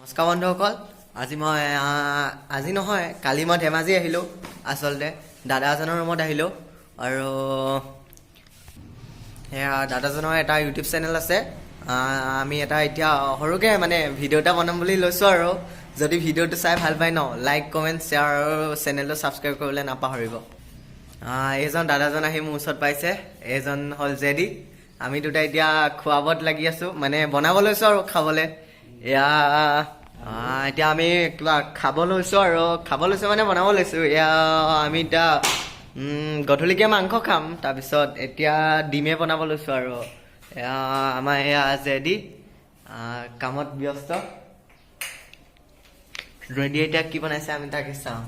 নমস্কাৰ বন্ধুসকল, আজি নহয় কালি মই ধেমাজি আহিলোঁ। আচলতে দাদা এজনৰ ৰুমত আহিলোঁ আৰু সেয়া দাদাজনৰ এটা ইউটিউব চেনেল আছে। আমি এটা এতিয়া সৰুকৈ মানে ভিডিঅ' এটা বনাম বুলি লৈছোঁ আৰু যদি ভিডিঅ'টো চাই ভাল পায় ন, লাইক কমেণ্ট শ্বেয়াৰ আৰু চেনেলটো ছাবস্ক্ৰাইব কৰিবলৈ নাপাহৰিব। এইজন দাদাজন আহি মোৰ ওচৰত পাইছে, এইজন হ'ল জেডি। আমি দুটা এতিয়া খোৱা বোৱাত লাগি আছোঁ, মানে বনাব লৈছোঁ আৰু খাবলৈ। এতিয়া আমি কিবা খাব লৈছোঁ মানে বনাব লৈছোঁ। আমি এতিয়া গধূলিকৈ মাংস খাম, তাৰপিছত এতিয়া ডিমে বনাব লৈছোঁ আৰু আমাৰ এয়া জেডি কামত ব্যস্ত। ৰেডি এতিয়া কি বনাইছে আমি তাকে চাওঁ।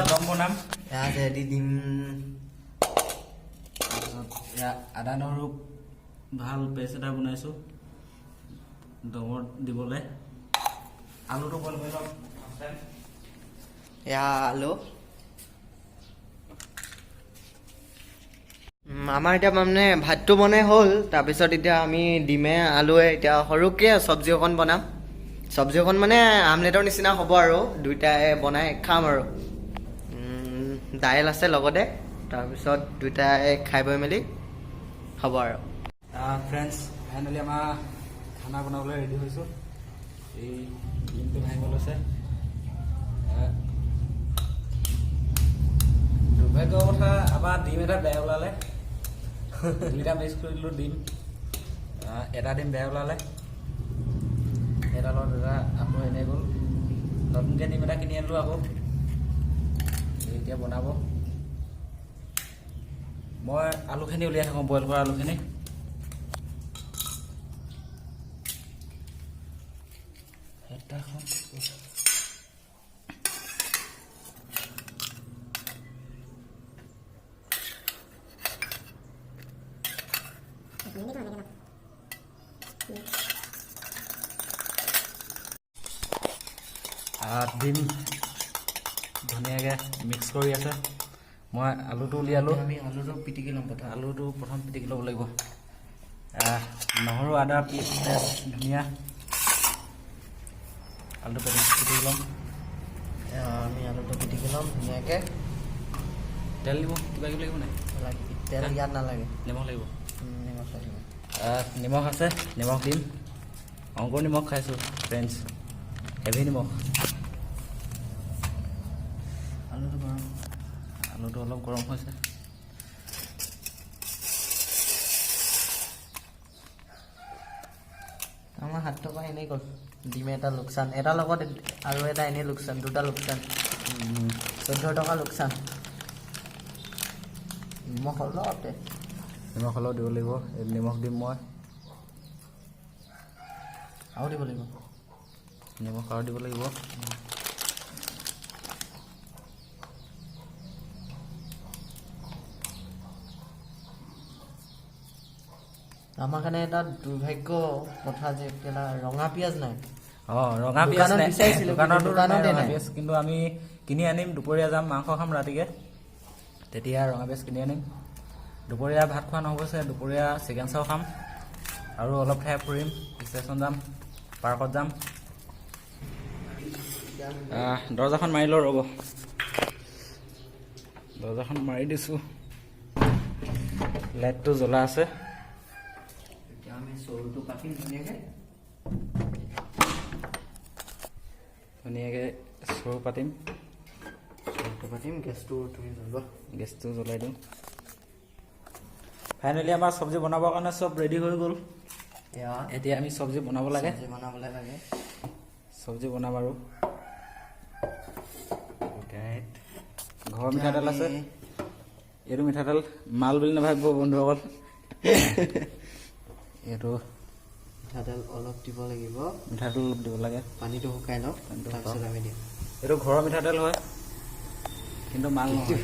দম বনাম। জেডি ডিম, তাৰপিছত আদা নহৰু ভাল পেষ্ট এটা বনাইছোঁ দমত দিবলৈ। আলুটো বইল কৰি ল'ম। আলু আমাৰ এতিয়া মানে ভাতটো বনাই হ'ল। তাৰপিছত এতিয়া আমি ডিমে আলুৱে এতিয়া সৰুকৈ চব্জি অকণ বনাম। চব্জি অকণ মানে আমলেটৰ নিচিনা হ'ব আৰু দুইটাই বনাই খাম আৰু দাইল আছে লগতে। তাৰপিছত দুইটাই খাই বৈ মেলি হ'ব আৰু। ফ্ৰেণ্ডছ, ফাইনেলি আমাৰ খানা বনাবলৈ ৰেডি হৈছোঁ। এই ডিমটো ভাঙিব লৈছে। দুৰ্ভাগ্যৰ কথা, আমাৰ ডিম এটা বেয়া ওলালে। দুইটা মিক্স কৰি দিলোঁ ডিম। এটা ডিম বেয়া ওলালে, এটা লগত এটা আকৌ এনেই গ'ল। নতুনকৈ ডিম এটা কিনি আনিলোঁ আকৌ। এতিয়া বনাব। মই আলুখিনি উলিয়াই থাকোঁ, বইল কৰা আলুখিনি। ডিম ধুনীয়াকৈ মিক্স কৰি আছে। মই আলুটো উলিয়ালোঁ। আমি আলুটো পিটিকি ল'ম প্ৰথম। আলুটো প্ৰথম পিটিকি ল'ব লাগিব। নহৰু আদা পেষ্ট ধুনীয়া। আলুটো পিটিকি ল'ম। আমি আলুটো পিটিকি ল'ম ধুনীয়াকৈ। তেল নিমখ কিবা কিবি লাগিব নাই? তেল ইয়াত নালাগে, নিমখ লাগিব। নিমখ লাগিব। নিমখ আছে, নিমখ দিম। অংকুৰ নিমখ খাইছোঁ ফ্ৰেণ্ডছ, হেভি নিমখ। আলুটো অলপ গৰম হৈছে। আমাৰ 7 টকা এনেই গ'ল। ডিম এটা লোকচান, এটা লগত আৰু এটা এনেই লোকচান, দুটা লোকচান। 14 টকা লোকচান। নিমখ অলপতে, নিমখ অলপ দিব লাগিব। নিমখ দিম মই, আৰু দিব লাগিব। নিমখ আৰু দিব লাগিব। আমাৰ কাৰণে এটা দুৰ্ভাগ্য কথা যে এটা ৰঙা পিঁয়াজ নাই। ৰঙা পিঁয়াজ বিচাৰিছিলোঁ, দোকানতে দোকানতে ৰঙা নাই। পিঁয়াজ, কিন্তু আমি কিনি আনিম। দুপৰীয়া যাম, মাংস খাম ৰাতিকৈ, তেতিয়া ৰঙা পিঁয়াজ কিনি আনিম। দুপৰীয়া ভাত খোৱা নহ'ব চাগে, দুপৰীয়া চিকেন চাও খাম আৰু অলপ ঠাই ফুৰিম। ষ্টেচন যাম, পাৰ্কত যাম। দৰ্জাখন মাৰি লওঁ, ৰ'ব। দৰ্জাখন মাৰি দিছোঁ, লাইটটো জ্বলা আছে। এতিয়া আমি চৰুটো পাতিম ধুনীয়াকৈ। চৰু পাতিম। গেছটো তুমি জ্বলোৱা। গেছটো জ্বলাই দিওঁ। ফাইনেলি আমাৰ চব্জি বনাবৰ কাৰণে চব ৰেডি হৈ গ'ল। এতিয়া আমি চব্জি বনাব লাগে। চব্জি বনাম আৰু ঘৰৰ মিঠাতেল আছে। এইটো মিঠাতেল মাল বুলি নাভাবিব বন্ধুসকল। এইটো মিঠাতেল অলপ দিব লাগিব। মিঠাতেল অলপ দিব লাগে। পানীটো শুকাই লওক, তাৰপিছত আমি দিম। এইটো ঘৰৰ মিঠাতেল হয়, কিন্তু মাল নহয়।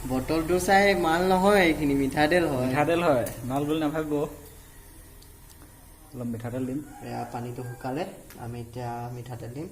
বটলটো চাই মাল নহয়, এইখিনি মিঠাতেল হয়। মিঠাতেল হয়, মাল বুলি নাভাবিব। অলপ মিঠাতেল দিম। পানীটো শুকালে আমি এতিয়া মিঠাতেল দিম।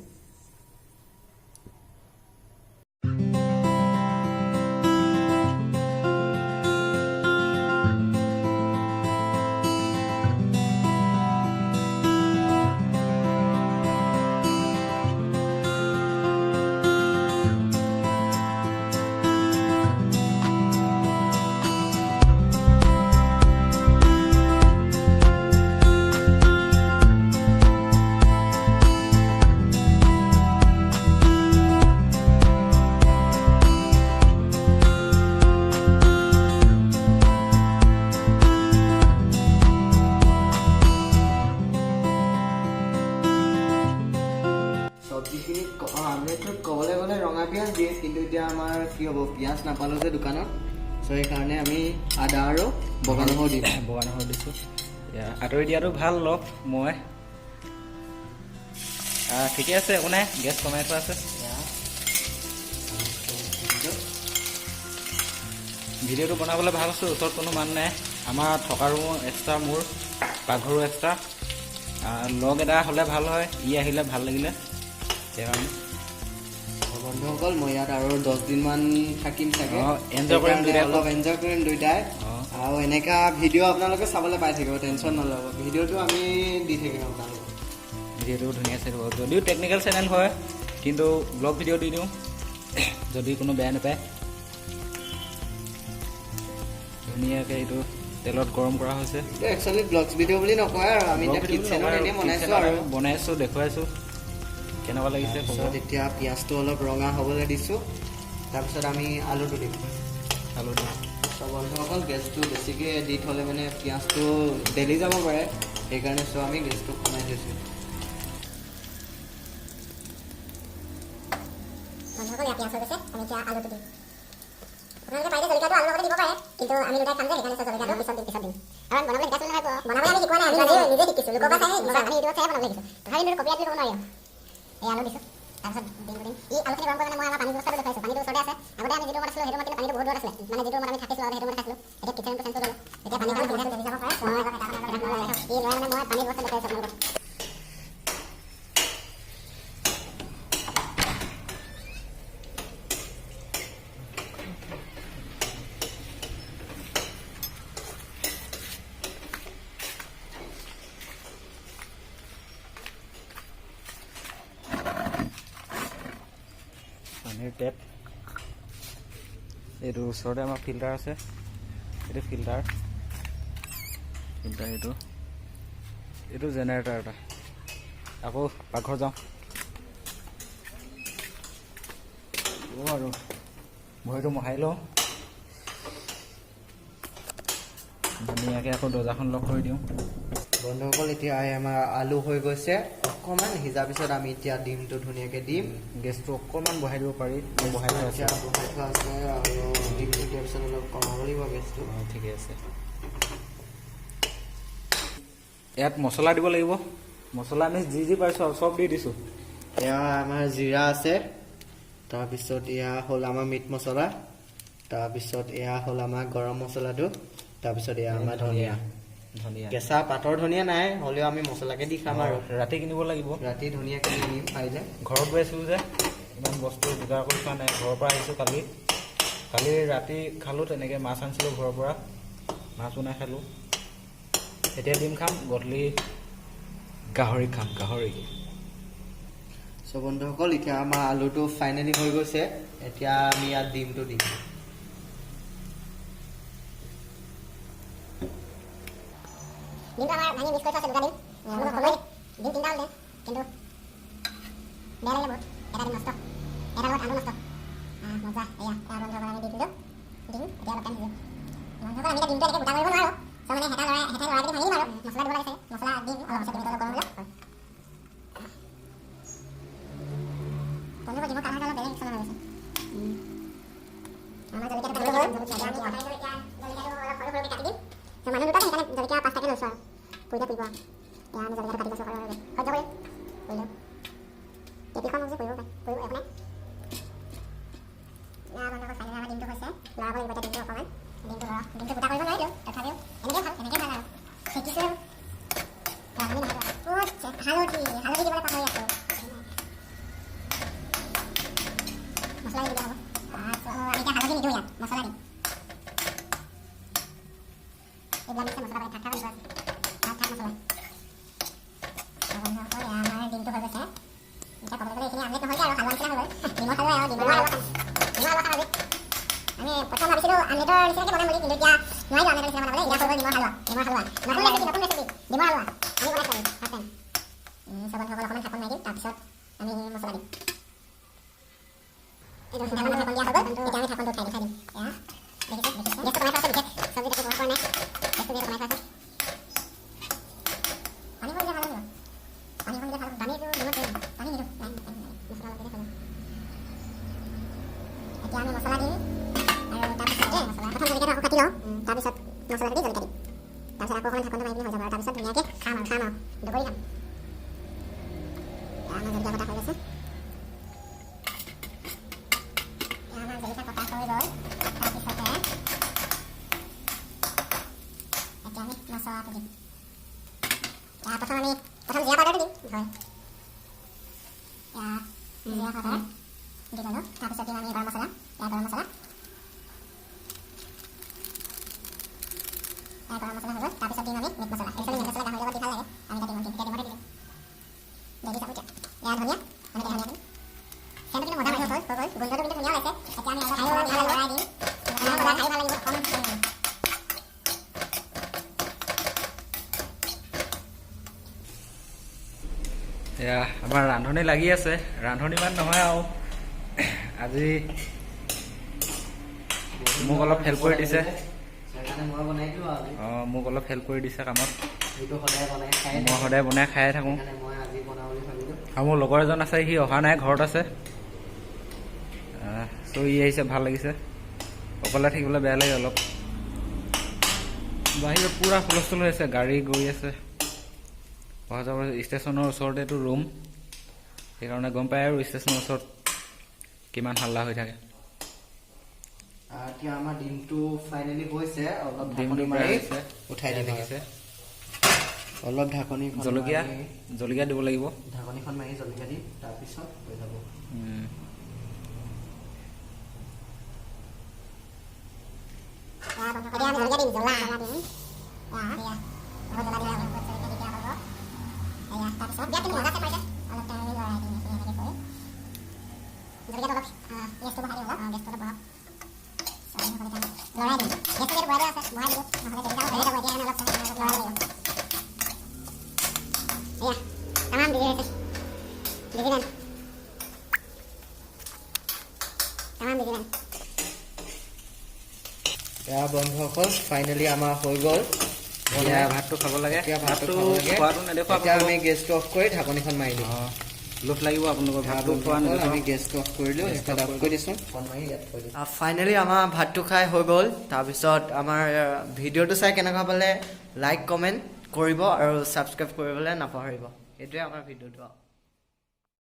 চব্জিখিনি আমলেটটোত ক'বলৈ গ'লে ৰঙা পিঁয়াজ দিয়ে, কিন্তু এতিয়া আমাৰ কি হ'ব, পিঁয়াজ নাপালোঁ যে দোকানত, চ' সেইকাৰণে আমি আদা আৰু বগা নহৰু দিম। বগা নহৰু দিছোঁ। আঁতৰি দিয়াটো ভাল লওক মই ঠিকে আছে, একো নাই, গেছ কমাই থোৱা আছে। ভিডিঅ'টো বনাবলৈ ভাল আছে, ওচৰত কোনো মানুহ নাই। আমাৰ থকা ৰুমো এক্সট্ৰা, মোৰ পাকঘৰো এক্সট্ৰা। লগ এটা হ'লে ভাল হয়, ই আহিলে ভাল লাগিলে সেইকাৰণে। বন্ধুসকল মই ইয়াত আৰু 10 দিনমান থাকিম চাগে, এনজয় কৰিম দুইটাই, অলপ এনজয় কৰিম দুইটাই। আৰু এনেকা ভিডিঅ' আপোনালোকে চাবলৈ পাই থাকিব, টেনশ্যন নল'ব, ভিডিঅ'টো আমি দি থাকিম আপোনালোকক। ভিডিঅ'টো ধুনীয়া চাই দিব, যদিও টেকনিকেল চেনেল হয় কিন্তু ব্লগ ভিডিঅ' দি দিওঁ যদি কোনো বেয়া নাপায়। ধুনীয়াকৈ এইটো তেলত গৰম কৰা হৈছে। একচুৱেলি ব্লগছ ভিডিঅ' বুলি নকয় আৰু আমি এতিয়া কিটচেনত এনেই বনাইছোঁ আৰু বনাইছোঁ, দেখুৱাইছোঁ কেনেকুৱা লাগিছে। তাৰপিছত এতিয়া পিঁয়াজটো অলপ ৰঙা হ'বলৈ দিছোঁ, তাৰপিছত আমি আলুটো দিম। আলু দিম। চ' বন্ধুসকল গেছটো বেছিকৈ দি থ'লে মানে পিঁয়াজটো ডেলি যাব পাৰে, সেইকাৰণে চ' আমি গেছটো কমাই থৈছোঁ। বন্ধুসকল ইয়াত পিঁয়াজ হৈ গৈছে, আমি এতিয়া আলুটো দিম। আপোনালোকে পাৰিলে জলকীয়াটো আলুৰ লগতে দিব পাৰে, কিন্তু আমি দুটাই খাম যে সেইকাৰণে জলকীয়াটো পিছত দিম। কাৰণ বনাবলৈ শিকাইছোঁ নহয়, বনাবলৈ আমি শিকোৱা নাই, আমি নিজে শিকিছোঁ, লোকৰ পৰা চাই শিকিছোঁ, আমি ইউটিউবত চাই বনাবলৈ শিকিছোঁ। তথাপি কিন্তু কপিয়াত দিব নোৱাৰি। এই আলু দিছোঁ, তাৰপিছত দিম। ই আলুখিনি গৰম কৰিবলৈ মই আমাৰ পানী ব্যৱস্থাটো দেখুৱাইছোঁ, পানীটো ওচৰতে আছে। আগতে আমি যিটো ৰুমত আছিলোঁ সেইটো ৰুমত কিন্তু পানীটো বহুত দূৰত আছিলে, মানে যিটো ৰুমত আমি থাকিছিলোঁ আৰু সেইটো ৰুমত থাকিলোঁ। এতিয়া কিটচেনটো চেঞ্জ কৰি ল'লোঁ, এতিয়া পানী কাৰণে সুবিধাটো দেৰি যাব পাৰে। ই লৈ মানে মই পানী ব্যৱস্থা দেখুৱাইছোঁ আপোনালোকক। পানীৰ টেপ, এইটো ওচৰতে আমাৰ ফিল্টাৰ আছে, এইটো ফিল্টাৰ এইটো জেনেৰেটাৰ এটা। আকৌ পাকঘৰ যাওঁ আৰু ভৰিটো মোহাৰি লওঁ ধুনীয়াকৈ, আকৌ দৰ্জাখন লক কৰি দিওঁ। বন্ধুসকল এতিয়া আমাৰ আলু হৈ গৈছে, অকণমান সিজাৰ পিছত আমি এতিয়া ডিমটো ধুনীয়াকৈ দিম। গেছটো অকণমান বঢ়াই দিব পাৰি, বঢ়াই থোৱা আছে। বঢ়াই থোৱা আছে আৰু ডিমটো দিয়াৰ পিছত অলপ কমাব লাগিব গেছটো। ঠিকে আছে। ইয়াত মছলা দিব লাগিব, মছলা আমি যি পাইছোঁ আৰু চব দি দিছোঁ। এয়া আমাৰ জিৰা আছে, তাৰপিছত এয়া হ'ল আমাৰ মিট মছলা, তাৰপিছত এয়া হ'ল আমাৰ গৰম মছলাটো, তাৰপিছত এয়া আমাৰ ধনিয়া। কেঁচা পাতৰ ধনিয়া নাই, হ'লেও আমি মছলাকে দি খাম আৰু ৰাতি কিনিব লাগিব, ৰাতি ধুনীয়াকৈ কিনিম পাৰিলে। ঘৰত গৈছিলোঁ যে ইমান বস্তু যোগাৰ কৰি খোৱা নাই, ঘৰৰ পৰা আহিছোঁ কালি ৰাতি খালোঁ তেনেকৈ, মাছ আনিছিলোঁ ঘৰৰ পৰা, মাছ বনাই খালোঁ। এতিয়া ডিম খাম, গধূলি গাহৰি খাম, গাহৰি। চ' বন্ধুসকল এতিয়া আমাৰ আলুটো ফাইনেলি হৈ গৈছে, এতিয়া আমি ইয়াত ডিমটো দিম। ডিমটো আমাৰ ভাঙি মিক্স কৰি থোৱা আছে, দুটা ডিম। ডিম 3টা হ'ল, কিন্তু বেয়া লাগিলে বহুত, এটা ডিম নষ্ট, এটা লগত আলু নষ্ট। মজা, এয়া বন্ধুসকল আমি দি দিলোঁ ডিম, এতিয়া অলপ টাইম দিলোঁ। বন্ধুসকল আমি এতিয়া ডিমটো এনেকৈ গোটা কৰিব নোৱাৰোঁ, চ' মানে হেতা লৰাই ভাঙি দিম আৰু মছলা দিব লাগে চাগে, মছলা দিম অলপ পিছত, ডিমটো অলপ গৰম হ'লে। বন্ধুসকল ডিমৰ কালাৰটো অলপ বেলেগ কিছুমান হৈ গৈছে। আমাৰ জলকীয়াটো কাটি দিম, জলকীয়াটো অলপ সৰু সৰুকৈ কাটি দিম। চ' মানুহ দুটা সেইকাৰণে জলকীয়া 5টাকৈ লৈছোঁ আৰু পুৰিলে পুৰিব আৰু। এয়া আমি জলকীয়াটো কাটি লৈছোঁ, সহ্য কৰিম কৰিলোঁ কেপিখন যে কৰিব একো নাই। এয়া বন্ধুসকল ফাইনেলি আমাৰ ডিমটো হৈছে, লৰাব লাগিব এতিয়া ডিমটো অকণমান। ডিমটো গোটা কৰিব নোৱাৰিলোঁ, তথাপিও এনেকৈ ভাল আৰু শিকিছোঁ আৰু। হালধি দিবলৈ পাহৰি আছোঁ, মছলা দি দিয়া হ'ব। আমি এতিয়া হালধি নিদিওঁ, ইয়াত মছলা দিম। এইবিলাক দিছে মছলা পাতি, ঠাক মছলা। বন্ধুসকল আমাৰ ডিমটো হৈ গৈছে, এতিয়া ক'বলৈ গ'লে এইখিনি আমলেট নহ'লগৈ আৰু হালোৱা নিচিনা হৈ গ'ল। ডিমৰ হালোৱা আৰু ডিমৰ হালোৱা খাম আজি। আমি প্ৰথম ভাবিছিলোঁ আমলেটৰ নিচিনাকৈ বনাম বুলি, কিন্তু এতিয়া নোৱাৰিলোঁ আমলেটৰ নিচিনা বনাবলৈ, এতিয়া হৈ গ'ল ডিমৰ হালোৱা। নতুন ৰেচিপি ডিমৰ হালোৱা আমি বনাইছোঁ আজি ফাৰ্ষ্ট টাইম। চ' বন্ধুসকল অকণমান ঢাকন মাৰি দিম, তাৰপিছত আমি মছলা দিম। এইটো ঢাকন দিয়া হৈ গ'ল, এতিয়া আমি ঢাকনটো উঠাই দিম। এয়া দেখিছোঁ, গেছটো কমাই থোৱা আছে, বিশেষ চব্জি তাতে বহুত কৰা নাই, গেছটো যিহেতু কমাই থোৱা আছে। পানী হৈ দিলে ভাল লাগিব, পানীটো ডিমত দিম, পানী নিদিওঁ, নাই। এতিয়া আমি মছলা দিম আৰু তাৰপিছতে প্ৰথম জলকীয়াটো আকৌ কাটি লওঁ তাৰপিছত মছলাটো দি জলকীয়া দিম তাৰপিছত আকৌ অকণমান ঢাকনটো মাৰি পিনি হৈ যাব আৰু তাৰপিছত ধুনীয়াকৈ খাম আৰু দুবৰি খাম আমাৰ জলকীয়া কটা হৈ গৈছে আমাৰ জলকীয়া কটা হৈ গ'ল তাৰপিছতে এতিয়া আমি মছলাটো দিম প্ৰথম জিৰা পাউডাৰটো দিম হয় জিৰা পাউডাৰ দি ল'লোঁ তাৰপিছত দিম আমি গৰম মছলা গৰম মছলা হৈ গ'ল তাৰপিছত দিম আমি মিট মছলা একচুৱেলি মিট মছলা গাহৰিৰ লগত দি ভাল লাগে আমি তাত দিম এতিয়া দিমতে দিম দি চাব এতিয়া ধনিয়া আমি ধনিয়া দিম ফেনটো কিন্তু মজা মাৰি হৈ গ'ল গোন্ধটো কিন্তু ধুনীয়া ওলাইছে এতিয়া আমি অলপ লৰাই দিম খাই ভাল লাগিব অকণমান এয়া আমাৰ ৰান্ধনি লাগি আছে ৰান্ধনি ইমান নহয় আৰু আজি মোক অলপ হেল্প কৰি দিছে মোক অলপ হেল্প কৰি দিছে কামত মই সদায় বনাই খাই থাকোঁ আৰু মোৰ লগৰ এজন আছে সি অহা নাই ঘৰত আছে চ' ই আহিছে ভাল লাগিছে অকলে থাকিবলৈ বেয়া লাগে অলপ বাহিৰত পূৰা হুলস্থুল হৈ আছে গাড়ী গৈ আছে অহা যোৱা ষ্টেচনৰ ওচৰতেতো ৰুম সেইকাৰণে গম পায় আৰু ষ্টেচনৰ ওচৰত কিমান হাল্লা হৈ থাকে এতিয়া আমাৰ ডিমটো ফাইনেলি হৈছে অলপ ডিমটো মাৰি উঠাই দি থাকিছে অলপ ঢাকনি জলকীয়া দিব লাগিব ঢাকনিখন মাৰি জলকীয়া দিম তাৰপিছত হৈ যাব এতিয়া আমি জলকীয়া দিম জ্বলা দিম তাৰপিছত দিয়া কিন্তু মজা পাইছে অলপ টাইম লৰাই দিম এনেকৈ কৰি জলকীয়াটো অলপ গেছটো বহাই দিম অলপ গেছটো বহাওক লৰাই দিম গেছটো যদি বহাই আছে বহাই দিলোঁ নহ'লে তেতিয়া হেৰি যাব এতিয়া অলপ লৰাই দিম এয়া তামাম বিজি হৈছে বিজিলেন তামাম বিজিলেন এয়া বন্ধুসকল ফাইনেলি আমাৰ হৈ গ'ল এতিয়া ভাতটো খাব লাগে এতিয়া ভাতটো খোৱাটো নেদেখুৱা এতিয়া আমি গেছটো অফ কৰি ঢাকনিখন মাৰি দিম লোভ লাগিব আপোনালোকৰ ভাতটো খোৱা আমি গেছটো অফ কৰিলোঁ অফ কৰি দিছোঁ ফাইনেলি আমাৰ ভাতটো খাই হৈ গ'ল তাৰপিছত আমাৰ ভিডিঅ'টো চাই কেনেকুৱা পালে লাইক কমেণ্ট কৰিব আৰু ছাবস্ক্ৰাইব কৰিবলৈ নাপাহৰিব এইটোৱে আমাৰ ভিডিঅ'টো